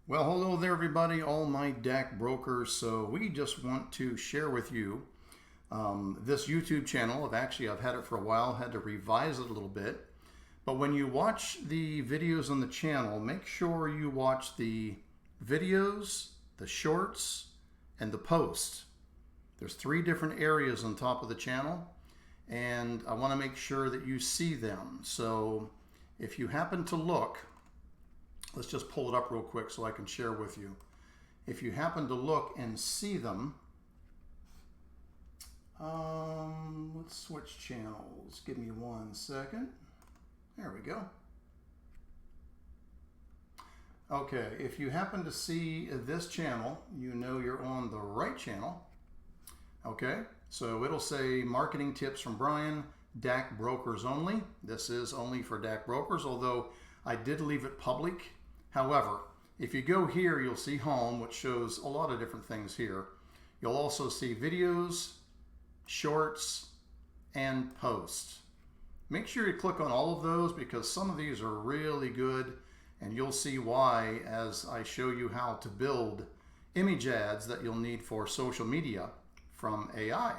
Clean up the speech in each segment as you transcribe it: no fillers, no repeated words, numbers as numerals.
Well, hello there, everybody, all my DAC brokers. So we just want to share with you this YouTube channel. I've had it for a while, had to revise it a little bit. But when you watch the videos on the channel, make sure you watch the videos, the shorts, and the posts. There's 3 different areas on top of the channel, and I want to make sure that you see them. So if you happen to look, let's just pull it up real quick so I can share with you. If you happen to look and see them, let's switch channels. Give me 1 second. There we go. Okay, if you happen to see this channel, you know you're on the right channel. Okay, so it'll say Marketing Tips from Brian, DAC Brokers Only. This is only for DAC brokers, although I did leave it public. However, if you go here, you'll see Home, which shows a lot of different things here. You'll also see videos, shorts, and posts. Make sure you click on all of those because some of these are really good, and you'll see why as I show you how to build image ads that you'll need for social media from AI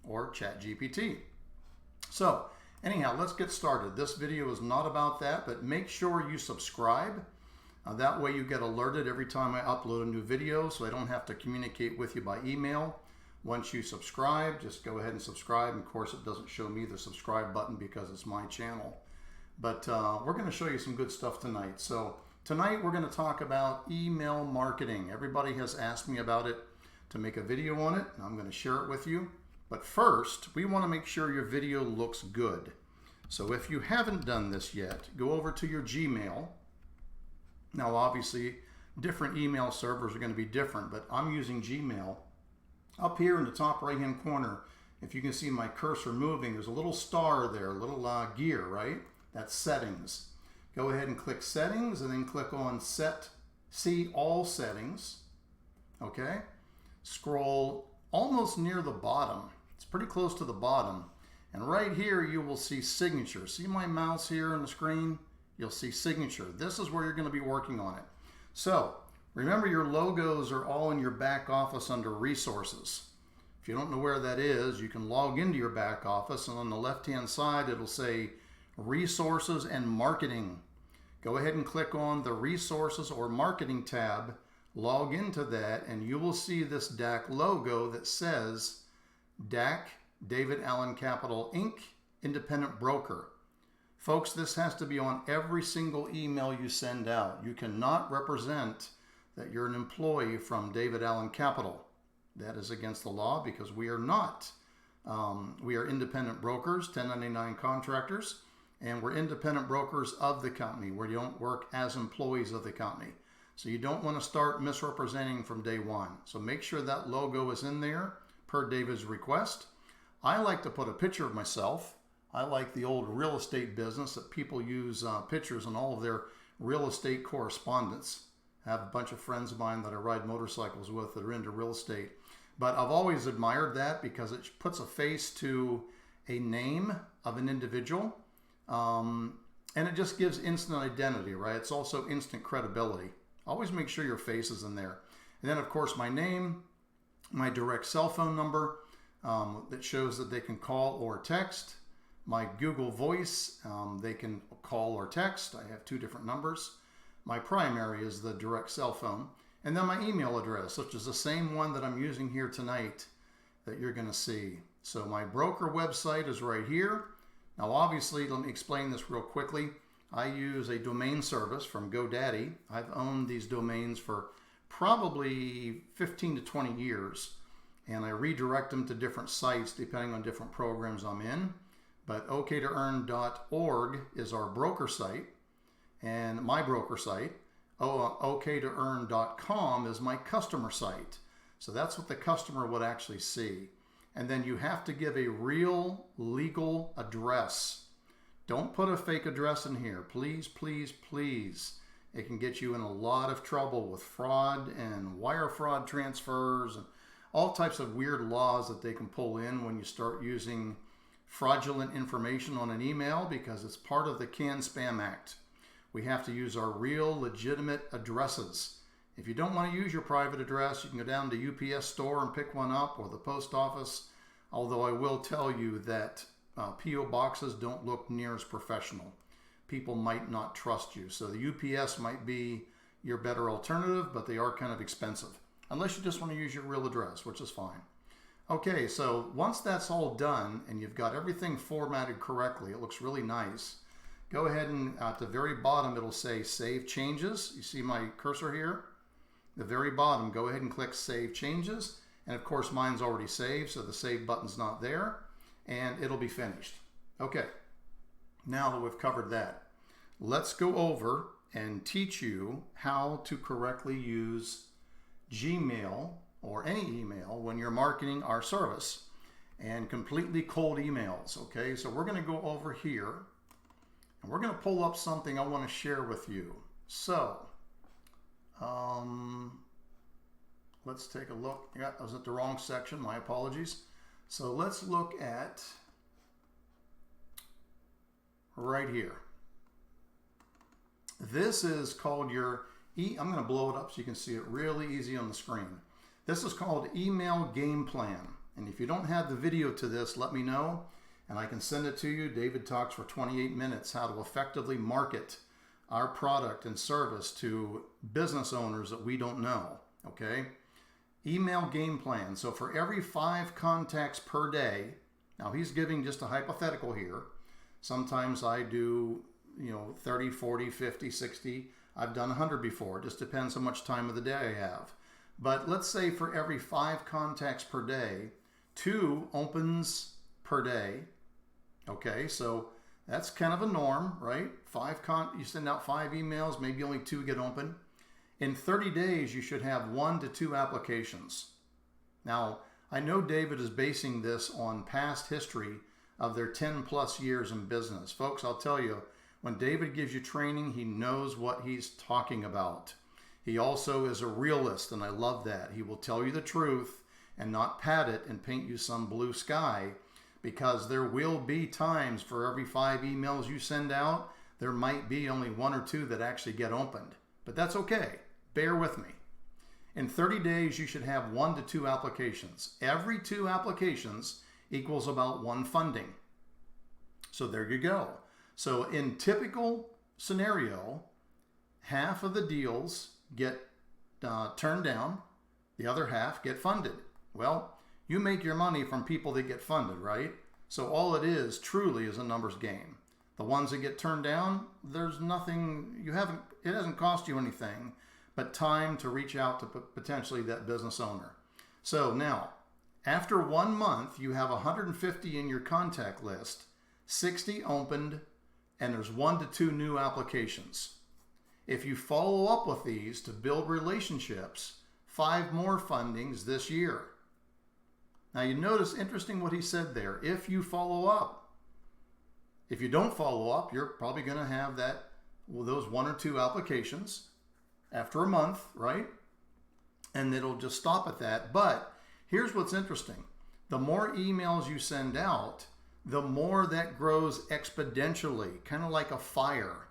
or ChatGPT. So anyhow, let's get started. This video is not about that, but make sure you subscribe. That way you get alerted every time I upload a new video, so I don't have to communicate with you by email. Once you subscribe, just go ahead and subscribe. Of course, it doesn't show me the subscribe button because it's my channel. But we're going to show you some good stuff tonight. So tonight we're going to talk about email marketing. Everybody has asked me about it to make a video on it, and I'm going to share it with you. But first, we want to make sure your video looks good. So if you haven't done this yet, go over to your Gmail. Now, obviously, different email servers are going to be different, but I'm using Gmail. Up here in the top right-hand corner, if you can see my cursor moving, there's a little star there, a little gear, right? That's Settings. Go ahead and click Settings, and then click on See All Settings. Okay? Scroll almost near the bottom. It's pretty close to the bottom. And right here, you will see Signature. See my mouse here on the screen? You'll see Signature. This is where you're going to be working on it. So remember, your logos are all in your back office under Resources. If you don't know where that is, you can log into your back office, and on the left-hand side, it'll say Resources and Marketing. Go ahead and click on the Resources or Marketing tab, log into that, and you will see this DAC logo that says DAC, David Allen Capital Inc., Independent Broker. Folks, this has to be on every single email you send out. You cannot represent that you're an employee from David Allen Capital. That is against the law because we are not. We are independent brokers, 1099 contractors, and we're independent brokers of the company. We don't work as employees of the company. So you don't want to start misrepresenting from day one. So make sure that logo is in there per David's request. I like to put a picture of myself. I like the old real estate business that people use pictures in all of their real estate correspondence. I have a bunch of friends of mine that I ride motorcycles with that are into real estate. But I've always admired that because it puts a face to a name of an individual. And it just gives instant identity, right? It's also instant credibility. Always make sure your face is in there. And then, of course, my name, my direct cell phone number that shows that they can call or text. My Google Voice, they can call or text. I have 2 different numbers. My primary is the direct cell phone. And then my email address, which is the same one that I'm using here tonight that you're going to see. So my broker website is right here. Now, obviously, let me explain this real quickly. I use a domain service from GoDaddy. I've owned these domains for probably 15 to 20 years. And I redirect them to different sites depending on different programs I'm in. But oktoearn.org is our broker site, and my broker site. oktoearn.com is my customer site. So that's what the customer would actually see. And then you have to give a real legal address. Don't put a fake address in here. Please, please, please. It can get you in a lot of trouble with fraud and wire fraud transfers and all types of weird laws that they can pull in when you start using fraudulent information on an email because it's part of the CAN-SPAM Act. We have to use our real legitimate addresses. If you don't want to use your private address, you can go down to UPS store and pick one up, or the post office. Although I will tell you that P.O. boxes don't look near as professional. People might not trust you. So the UPS might be your better alternative, but they are kind of expensive. Unless you just want to use your real address, which is fine. Okay, so once that's all done and you've got everything formatted correctly, it looks really nice. Go ahead and at the very bottom, it'll say Save Changes. You see my cursor here? The very bottom, go ahead and click Save Changes. And of course, mine's already saved, so the Save button's not there. And it'll be finished. Okay, now that we've covered that, let's go over and teach you how to correctly use Gmail or any email when you're marketing our service and completely cold emails. Okay, so we're going to go over here and we're going to pull up something I want to share with you. So let's take a look. Yeah, I was at the wrong section, my apologies. So let's look at right here. This is called your I'm going to blow it up so you can see it really easy on the screen. This is called Email Game Plan. And if you don't have the video to this, let me know and I can send it to you. David talks for 28 minutes how to effectively market our product and service to business owners that we don't know. Okay? Email Game Plan. So for every 5 contacts per day, now he's giving just a hypothetical here. Sometimes I do 30, 40, 50, 60. I've done 100 before. It just depends how much time of the day I have. But let's say for every 5 contacts per day, 2 opens per day. Okay, so that's kind of a norm, right? You send out 5 emails, maybe only 2 get open. In 30 days, you should have 1 to 2 applications. Now, I know David is basing this on past history of their 10 plus years in business. Folks, I'll tell you, when David gives you training, he knows what he's talking about. He also is a realist, and I love that. He will tell you the truth and not pad it and paint you some blue sky, because there will be times for every 5 emails you send out, there might be only 1 or 2 that actually get opened. But that's okay. Bear with me. In 30 days, you should have 1 to 2 applications. Every 2 applications equals about 1 funding. So there you go. So in typical scenario, half of the deals get turned down, the other half get funded. Well, you make your money from people that get funded, right? So all it is truly is a numbers game. The ones that get turned down, there's nothing, it hasn't cost you anything but time to reach out to potentially that business owner. So now, after 1 month, you have 150 in your contact list, 60 opened, and there's 1 to 2 new applications. If you follow up with these to build relationships, 5 more fundings this year. Now you notice interesting what he said there. If you follow up. If you don't follow up, you're probably going to have those 1 or 2 applications after a month, right? And it'll just stop at that. But here's what's interesting. The more emails you send out, the more that grows exponentially, kind of like a fire.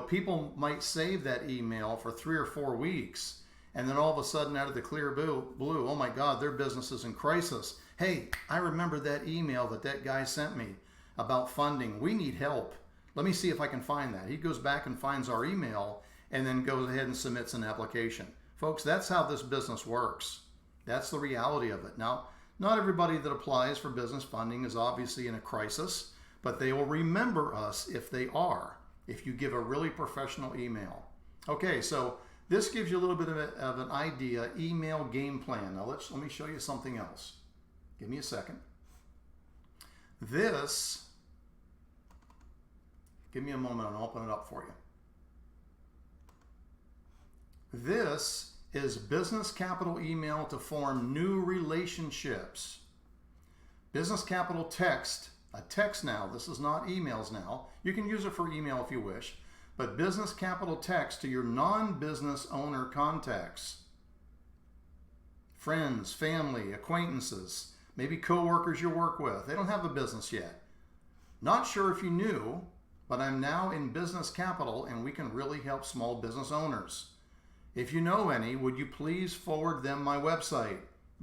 People might save that email for 3 or 4 weeks, and then all of a sudden, out of the clear blue, oh my God, their business is in crisis. Hey, I remember that email that guy sent me about funding. We need help. Let me see if I can find that. He goes back and finds our email and then goes ahead and submits an application. Folks, that's how this business works. That's the reality of it. Now, not everybody that applies for business funding is obviously in a crisis, but they will remember us if they are, if you give a really professional email. Okay, so this gives you a little bit of an idea, email game plan. Now let me show you something else. Give me a second. Give me a moment and I'll open it up for you. This is business capital email to form new relationships. Business capital text, a text now. This is not emails now. You can use it for email if you wish, but business capital text to your non-business owner contacts. Friends, family, acquaintances, maybe coworkers you work with. They don't have a business yet. Not sure if you knew, but I'm now in business capital and we can really help small business owners. If you know any, would you please forward them my website?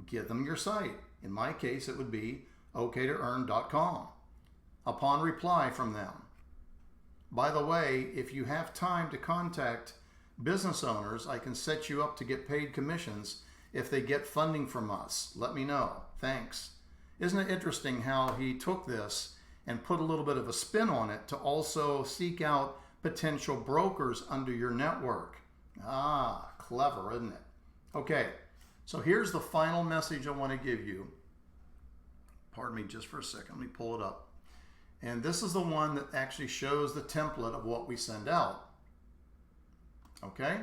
Give them your site. In my case, it would be oktoearn.com. Upon reply from them. By the way, if you have time to contact business owners, I can set you up to get paid commissions if they get funding from us. Let me know. Thanks. Isn't it interesting how he took this and put a little bit of a spin on it to also seek out potential brokers under your network? Ah, clever, isn't it? Okay, so here's the final message I want to give you. Pardon me just for a second. Let me pull it up. And this is the one that actually shows the template of what we send out. Okay?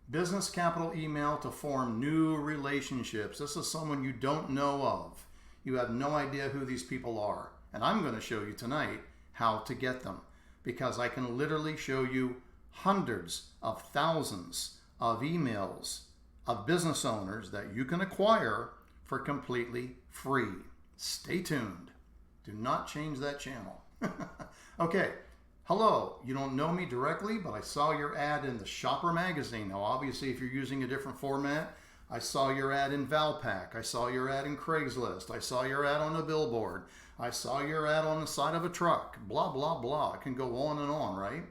Business capital email to form new relationships. This is someone you don't know of. You have no idea who these people are. And I'm going to show you tonight how to get them, because I can literally show you hundreds of thousands of emails of business owners that you can acquire for completely free. Stay tuned. Do not change that channel. Okay. Hello. You don't know me directly, but I saw your ad in the Shopper magazine. Now, obviously, if you're using a different format, I saw your ad in Valpak. I saw your ad in Craigslist. I saw your ad on a billboard. I saw your ad on the side of a truck. Blah, blah, blah. It can go on and on, right?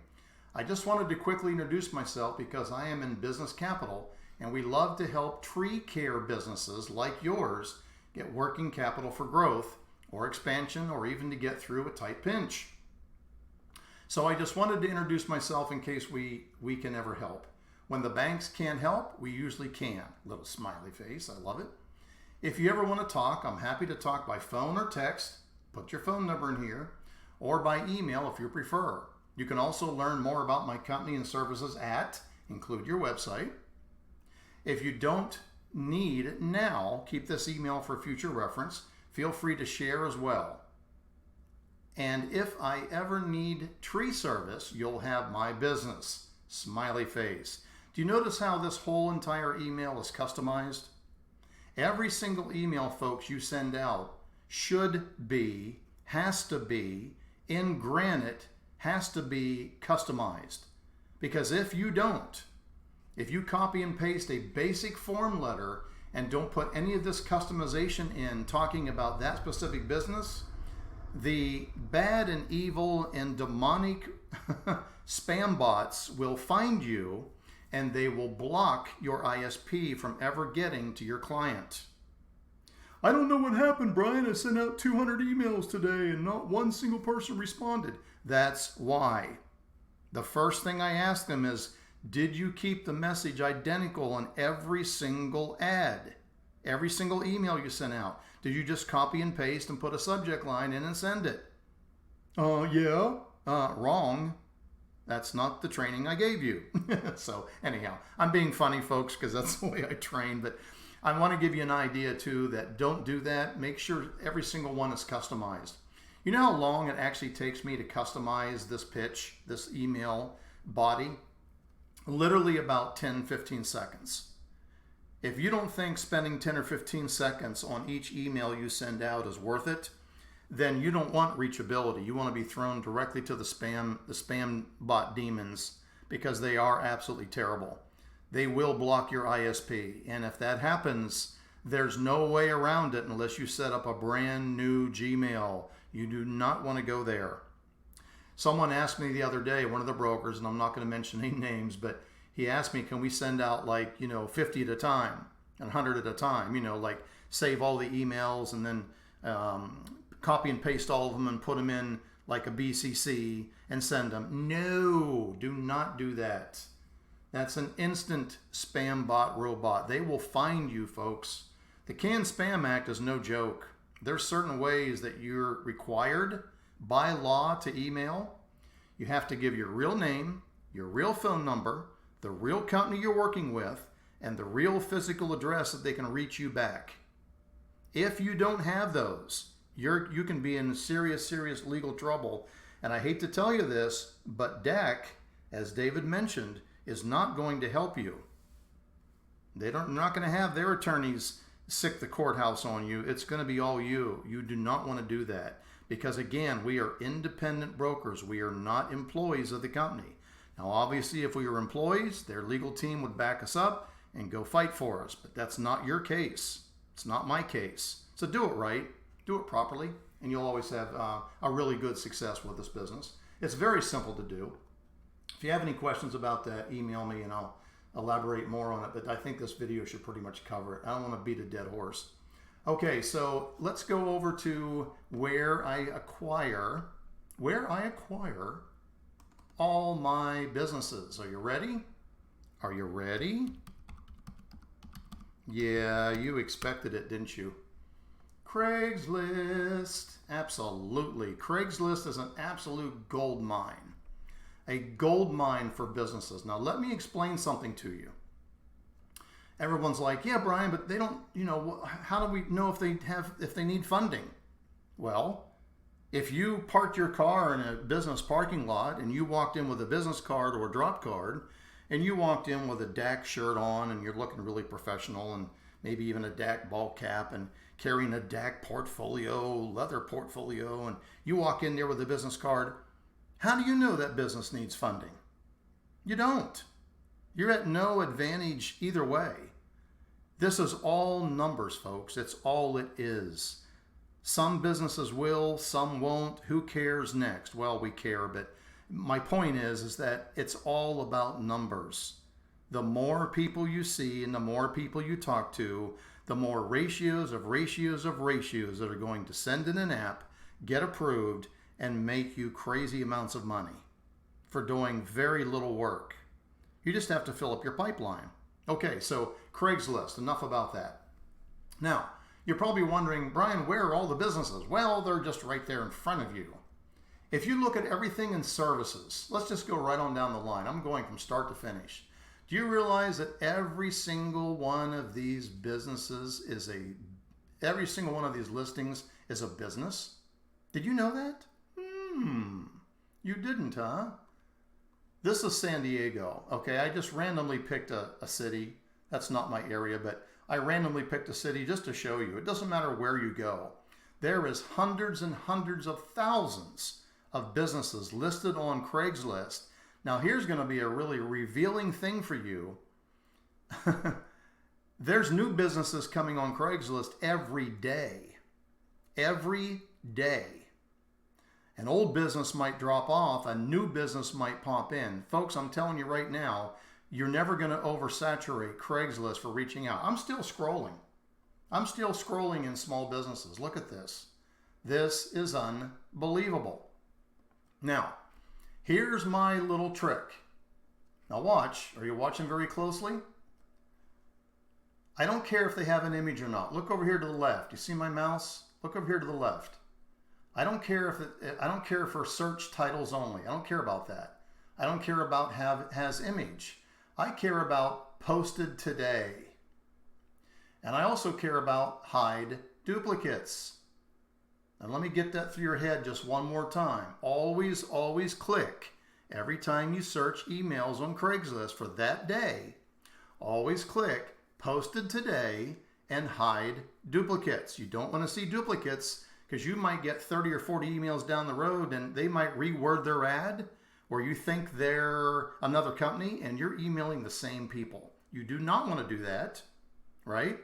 I just wanted to quickly introduce myself because I am in business capital, and we love to help tree care businesses like yours get working capital for growth or expansion, or even to get through a tight pinch. So I just wanted to introduce myself in case we can ever help. When the banks can't help, we usually can. Little smiley face, I love it. If you ever want to talk, I'm happy to talk by phone or text. Put your phone number in here, or by email if you prefer. You can also learn more about my company and services at, include your website. If you don't need it now, keep this email for future reference. Feel free to share as well. And if I ever need tree service, you'll have my business. Smiley face. Do you notice how this whole entire email is customized? Every single email, folks, you send out should be, has to be, in granite, has to be customized. Because if you don't, if you copy and paste a basic form letter and don't put any of this customization in talking about that specific business, the bad and evil and demonic spam bots will find you, and they will block your ISP from ever getting to your client. I don't know what happened, Brian. I sent out 200 emails today and not one single person responded. That's why. The first thing I ask them is, did you keep the message identical on every single ad? Every single email you sent out? Did you just copy and paste and put a subject line in and send it? Yeah. Wrong. That's not the training I gave you. So anyhow, I'm being funny, folks, because that's the way I train. But I want to give you an idea, too, that don't do that. Make sure every single one is customized. You know how long it actually takes me to customize this pitch, this email body? Literally about 10, 15 seconds. If you don't think spending 10 or 15 seconds on each email you send out is worth it, then you don't want reachability. You want to be thrown directly to the spam bot demons, because they are absolutely terrible. They will block your ISP. And if that happens, there's no way around it unless you set up a brand new Gmail. You do not want to go there. Someone asked me the other day, one of the brokers, and I'm not going to mention any names, but he asked me, can we send out 50 at a time and 100 at a time? Like save all the emails and then copy and paste all of them and put them in like a BCC and send them. No, do not do that. That's an instant spam bot robot. They will find you, folks. The Canned Spam Act is no joke. There's certain ways that you're required by law to email. You have to give your real name, your real phone number, the real company you're working with, and the real physical address that they can reach you back. If you don't have those, you can be in serious legal trouble. And I hate to tell you this, but DAC, as David mentioned, is not going to help you. They're not going to have their attorneys sick the courthouse on you. It's going to be all you. You do not want to do that. Because again, we are independent brokers. We are not employees of the company. Now, obviously, if we were employees, their legal team would back us up and go fight for us. But that's not your case. It's not my case. So do it right. Do it properly. And you'll always have a really good success with this business. It's very simple to do. If you have any questions about that, email me and I'll elaborate more on it. But I think this video should pretty much cover it. I don't want to beat a dead horse. Okay, so let's go over to where I acquire all my businesses. Are you ready? Are you ready? Yeah, you expected it, didn't you? Craigslist. Absolutely. Craigslist is an absolute gold mine. A gold mine for businesses. Now, let me explain something to you. Everyone's like, yeah, Brian, but they don't, how do we know if they need funding? Well, if you parked your car in a business parking lot and you walked in with a business card or a drop card and you walked in with a DAC shirt on and you're looking really professional and maybe even a DAC ball cap and carrying a DAC portfolio, leather portfolio, and you walk in there with a business card, how do you know that business needs funding? You don't. You're at no advantage either way. This is all numbers, folks. It's all it is. Some businesses will, some won't. Who cares next? Well, we care, but my point is that it's all about numbers. The more people you see and the more people you talk to, the more ratios of ratios of ratios that are going to send in an app, get approved, and make you crazy amounts of money for doing very little work. You just have to fill up your pipeline. Okay, so Craigslist, enough about that. Now, you're probably wondering, Brian, where are all the businesses? Well, they're just right there in front of you. If you look at everything in services, let's just go right on down the line. I'm going from start to finish. Do you realize that every single one of these businesses every single one of these listings is a business? Did you know that? You didn't, huh? This is San Diego. Okay, I just randomly picked a city. That's not my area, but I randomly picked a city just to show you. It doesn't matter where you go. There is hundreds and hundreds of thousands of businesses listed on Craigslist. Now, here's going to be a really revealing thing for you. There's new businesses coming on Craigslist every day. Every day. An old business might drop off, a new business might pop in. Folks, I'm telling you right now, you're never going to oversaturate Craigslist for reaching out. I'm still scrolling. I'm still scrolling in small businesses. Look at this. This is unbelievable. Now, here's my little trick. Now watch. Are you watching very closely? I don't care if they have an image or not. Look over here to the left. You see my mouse? Look over here to the left. I don't care for search titles only. I don't care about that. I don't care about has image. I care about posted today. And I also care about hide duplicates. And let me get that through your head just one more time. Always, always click every time you search emails on Craigslist for that day. Always click posted today and hide duplicates. You don't want to see duplicates because you might get 30 or 40 emails down the road and they might reword their ad where you think they're another company and you're emailing the same people. You do not want to do that, right?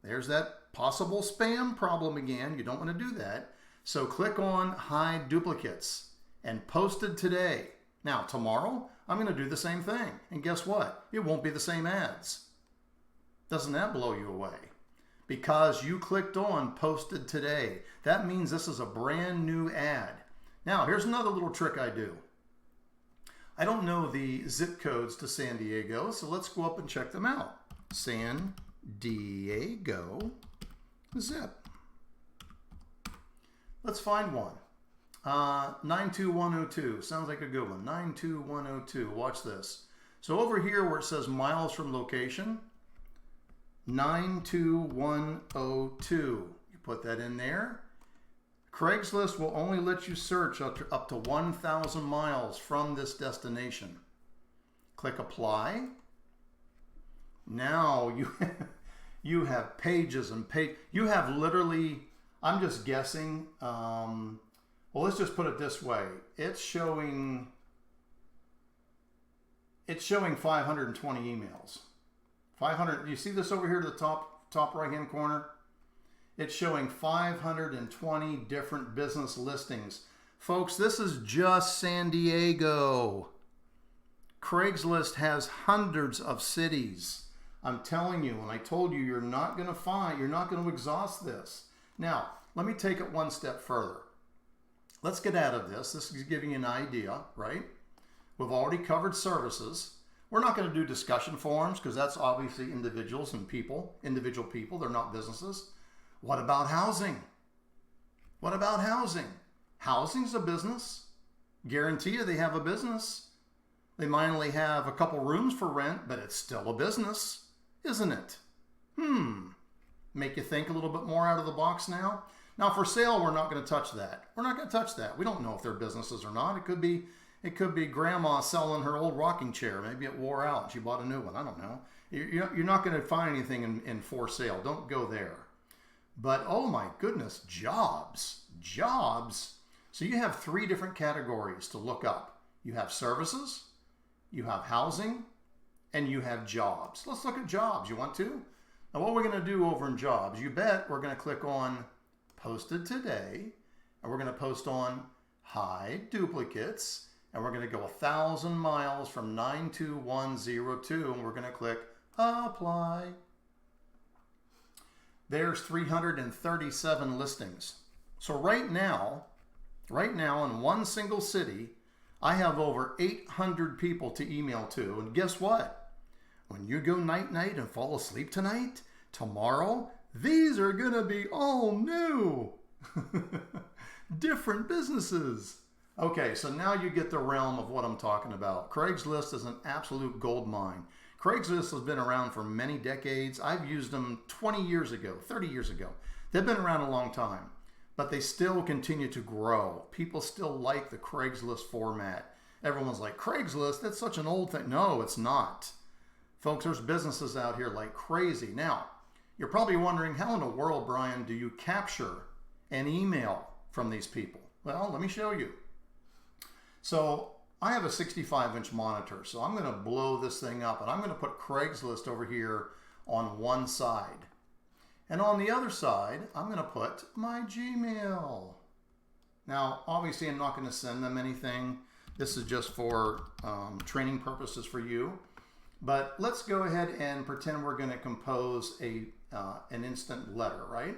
There's that possible spam problem again. You don't want to do that. So click on hide duplicates and posted today. Now, tomorrow, I'm going to do the same thing. And guess what? It won't be the same ads. Doesn't that blow you away? Because you clicked on posted today. That means this is a brand new ad. Now, here's another little trick I do. I don't know the zip codes to San Diego, so let's go up and check them out. San Diego zip. Let's find one. 92102. Sounds like a good one. 92102. Watch this. So over here where it says miles from location, 92102. You put that in there. Craigslist will only let you search up to 1,000 miles from this destination. Click apply. Now you have pages and you have literally, I'm just guessing, well, let's just put it this way. It's showing it's showing 520 emails. 500, you see this over here to the top right hand corner? It's showing 520 different business listings. Folks, this is just San Diego. Craigslist has hundreds of cities. I'm telling you, when I told you, you're not going to exhaust this. Now, let me take it one step further. Let's get out of this. This is giving you an idea, right? We've already covered services. We're not going to do discussion forums because that's obviously individual people. They're not businesses. What about housing? What about housing? Housing's a business. Guarantee you they have a business. They might only have a couple rooms for rent, but it's still a business, isn't it? Make you think a little bit more out of the box now? Now for sale, we're not going to touch that. We're not going to touch that. We don't know if they're businesses or not. It could be grandma selling her old rocking chair. Maybe it wore out and she bought a new one. I don't know. You're not going to find anything in for sale. Don't go there. But oh my goodness, jobs. So you have 3 different categories to look up. You have services, you have housing, and you have jobs. Let's look at jobs. You want to? Now what we're going to do over in jobs, you bet we're going to click on posted today, and we're going to post on hide duplicates, and we're going to go 1,000 miles from 92102, and we're going to click apply. There's 337 listings. So right now in one single city, I have over 800 people to email to. And guess what? When you go night-night and fall asleep tonight, tomorrow, these are going to be all new. Different businesses. Okay, so now you get the realm of what I'm talking about. Craigslist is an absolute gold mine. Craigslist has been around for many decades. I've used them 20 years ago, 30 years ago. They've been around a long time, but they still continue to grow. People still like the Craigslist format. Everyone's like, Craigslist, that's such an old thing. No, it's not. Folks, there's businesses out here like crazy. Now, you're probably wondering, how in the world, Brian, do you capture an email from these people? Well, let me show you. So I have a 65-inch monitor, so I'm going to blow this thing up, and I'm going to put Craigslist over here on one side. And on the other side, I'm going to put my Gmail. Now, obviously, I'm not going to send them anything. This is just for training purposes for you. But let's go ahead and pretend we're going to compose an instant letter, right?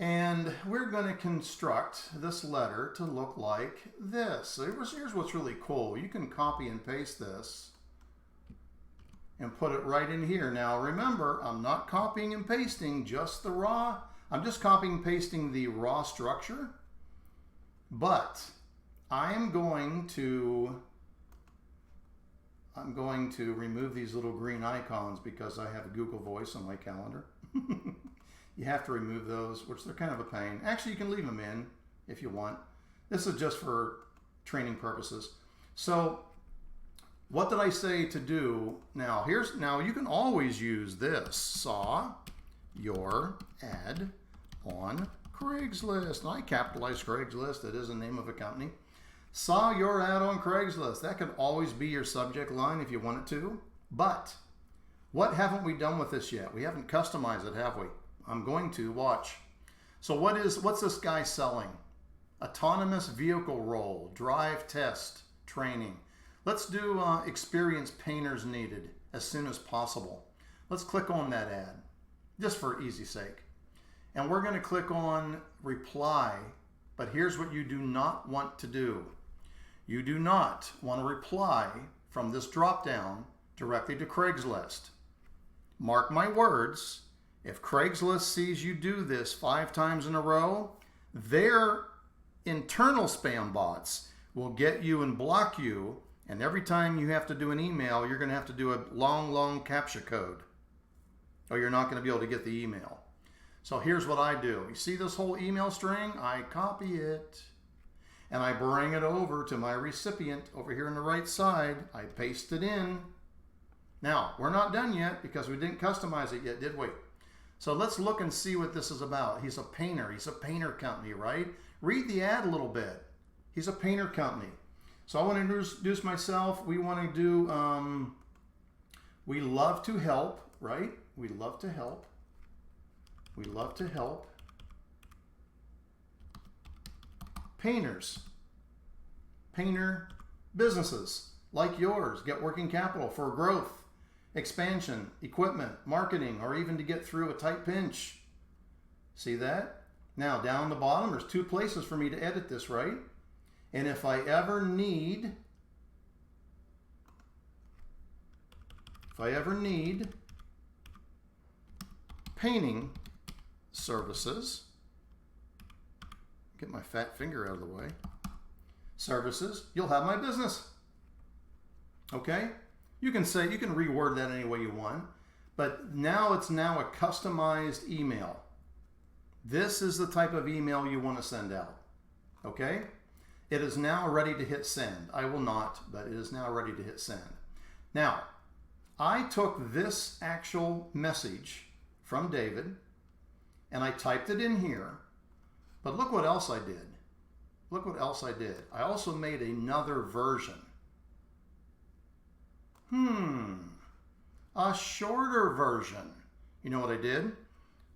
And we're going to construct this letter to look like this. So here's what's really cool. You can copy and paste this and put it right in here. Now remember, I'm not copying and pasting just the raw. I'm just copying and pasting the raw structure. But I'm going to remove these little green icons because I have Google Voice on my calendar. You have to remove those, which they're kind of a pain. Actually, you can leave them in if you want. This is just for training purposes. So what did I say to do? Now you can always use this. Saw your ad on Craigslist. And I capitalized Craigslist. It is the name of a company. Saw your ad on Craigslist. That could always be your subject line if you want it to. But what haven't we done with this yet? We haven't customized it, have we? I'm going to watch. So what's this guy selling? Autonomous vehicle role, drive test, training. Let's do experienced painters needed as soon as possible. Let's click on that ad, just for easy sake. And we're going to click on reply, but here's what you do not want to do. You do not want to reply from this drop down directly to Craigslist. Mark my words. If Craigslist sees you do this 5 times in a row, their internal spam bots will get you and block you, and every time you have to do an email, you're going to have to do a long CAPTCHA code, or you're not going to be able to get the email. So here's what I do. You see this whole email string? I copy it, and I bring it over to my recipient over here on the right side. I paste it in. Now, we're not done yet because we didn't customize it yet, did we? So let's look and see what this is about. He's a painter. He's a painter company, right? Read the ad a little bit. He's a painter company. So I want to introduce myself. We want to do, we love to help, right? We love to help. We love to help painters, painter businesses like yours get working capital for growth, expansion, equipment, marketing, or even to get through a tight pinch. See that? Now down the bottom, there's 2 places for me to edit this, right? And if I ever need painting services, get my fat finger out of the way, services, you'll have my business. Okay? You can reword that any way you want, but now it's now a customized email. This is the type of email you want to send out. Okay? It is now ready to hit send. I will not, but it is now ready to hit send. Now, I took this actual message from David and I typed it in here, but look what else I did. Look what else I did. I also made another version. A shorter version. You know what I did?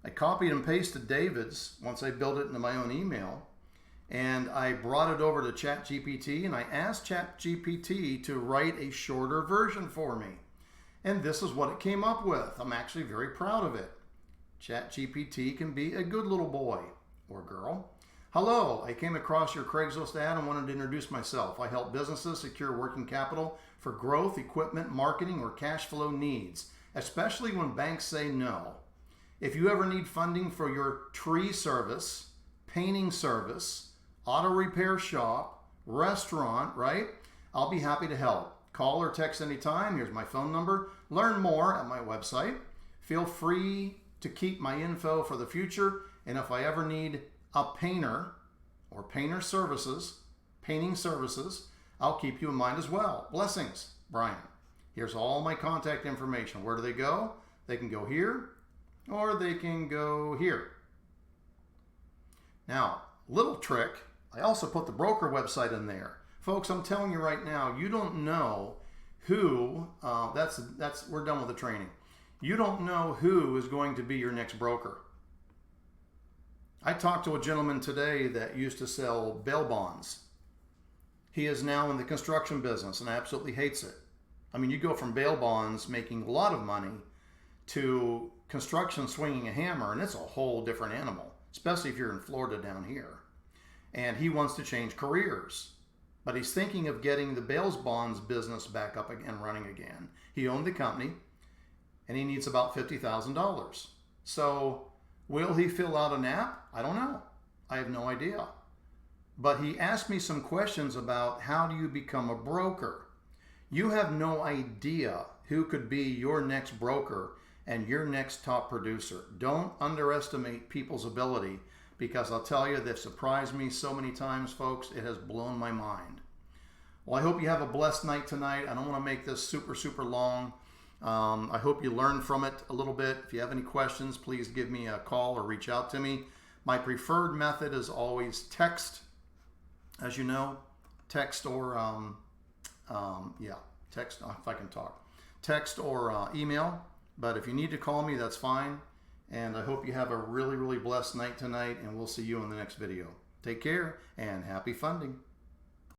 I copied and pasted David's once I built it into my own email, and I brought it over to ChatGPT and I asked ChatGPT to write a shorter version for me. And this is what it came up with. I'm actually very proud of it. ChatGPT can be a good little boy or girl. Hello, I came across your Craigslist ad and wanted to introduce myself. I help businesses secure working capital for growth, equipment, marketing, or cash flow needs, especially when banks say no. If you ever need funding for your tree service, painting service, auto repair shop, restaurant, right? I'll be happy to help. Call or text anytime. Here's my phone number. Learn more at my website. Feel free to keep my info for the future. And if I ever need a painter or painting services, I'll keep you in mind as well. Blessings, Brian. Here's all my contact information. Where do they go? They can go here or they can go here. Now, little trick, I also put the broker website in there. Folks, I'm telling you right now, you don't know who, we're done with the training. You don't know who is going to be your next broker. I talked to a gentleman today that used to sell bail bonds. He is now in the construction business and absolutely hates it. I mean, you go from bail bonds making a lot of money to construction swinging a hammer, and it's a whole different animal, especially if you're in Florida down here. And he wants to change careers, but he's thinking of getting the bail bonds business back up and running again. He owned the company and he needs about $50,000. So will he fill out an app? I don't know. I have no idea. But he asked me some questions about how do you become a broker. You have no idea who could be your next broker and your next top producer. Don't underestimate people's ability, because I'll tell you, they've surprised me so many times, folks. It has blown my mind. Well, I hope you have a blessed night tonight. I don't want to make this super, super long. I hope you learned from it a little bit. If you have any questions, please give me a call or reach out to me. My preferred method is always text, as you know, text or, text, if I can talk, text or email. But if you need to call me, that's fine. And I hope you have a really, really blessed night tonight, and we'll see you in the next video. Take care and happy funding.